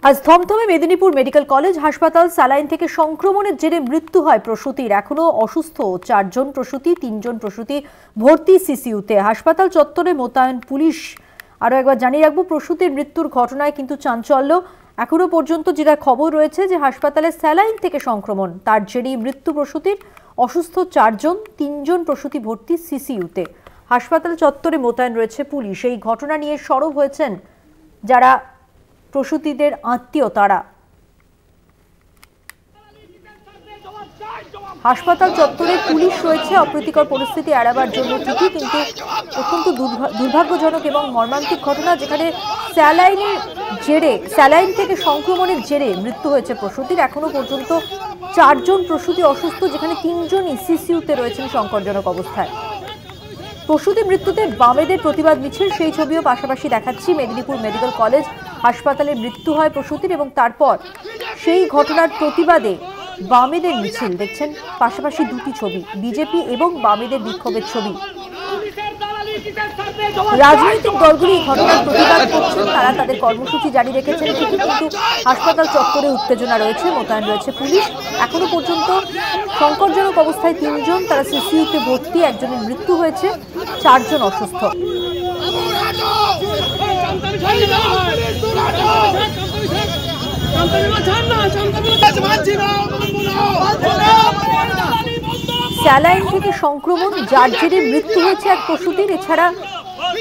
আজ থমথমে Medinipur medical college হাসপাতাল। স্যালাইন থেকে সংক্রমণের জেরে মৃত্যু হয় প্রসূতির। এখনো অসুস্থ 4 জন প্রসূতি, 3 জন প্রসূতি ভর্তি সিসিইউতে। হাসপাতাল চত্বরে মোতায়েন পুলিশ। আরও একবার জানিয়ে রাখবো, প্রসূতির মৃত্যুর ঘটনায় কিন্তু চাঞ্চল্য। এখনো পর্যন্ত যেটা খবর রয়েছে যে হাসপাতালে স্যালাইন থেকে সংক্রমণ, তার জেরেই মৃত্যু প্রসূতির। অসুস্থ 4 জন, 3 জন প্রসূতি ভর্তি সিসিইউতে। হাসপাতাল চত্বরে মোতায়েন রয়েছে পুলিশ। এই ঘটনা নিয়ে সরব হয়েছেন যারা প্রসূতিদের আত্মীয়, তারা। হাসপাতাল চত্বরে পুলিশ রয়েছে অপ্রীতিকর পরিস্থিতি এড়াবার জন্য ঠিকই, কিন্তু অত্যন্ত দুর্ভাগ্যজনক এবং মর্মান্তিক ঘটনা, যেখানে স্যালাইন থেকে সংক্রমণের জেরে মৃত্যু হয়েছে প্রসূতির। এখনো পর্যন্ত 4 জন প্রসূতি অসুস্থ, যেখানে 3 জন সিসিইউতে রয়েছেন সংকটজনক অবস্থায়। প্রসূতি মৃত্যুতে বামেদের প্রতিবাদ মিছিল, সেই ছবিও পাশাপাশি দেখাচ্ছি। মেদিনীপুর মেডিকেল কলেজ হাসপাতালে মৃত্যু হয় প্রসূতির এবং তারপর সেই ঘটনার প্রতিবাদে বামেদের মিছিল দেখছেন। পাশাপাশি দুটি ছবি, বিজেপি এবং বামেদের বিক্ষোভের ছবি। রাজনৈতিক দলগুলি ঘটনার প্রতিবাদ করছেন, তারা তাদের কর্মসূচি জারি রেখেছেন ঠিকই, কিন্তু হাসপাতাল চত্বরে উত্তেজনা রয়েছে, মোতায়েন রয়েছে পুলিশ। এখনো পর্যন্ত সংকটজনক অবস্থায় 3 জন, তারা সিসিইউতে ভর্তি। একজনের মৃত্যু হয়েছে, 4 জন অসুস্থ। স্যালাইন থেকে সংক্রমণ, যার জেরে মৃত্যু হয়েছে এক প্রসূতির। এছাড়া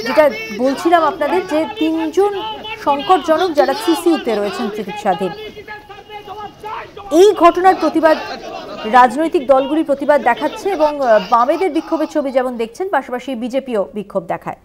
যেটা বলছিলাম আপনাদের, যে 3 জন সংকটজনক, যারা সিসিইউতে রয়েছেন চিকিৎসাধীন। এই ঘটনার প্রতিবাদ রাজনৈতিক দলগুলি প্রতিবাদ দেখাচ্ছে এবং বামেদের বিক্ষোভের ছবি যেমন দেখছেন, পাশাপাশি বিজেপিও বিক্ষোভ দেখায়।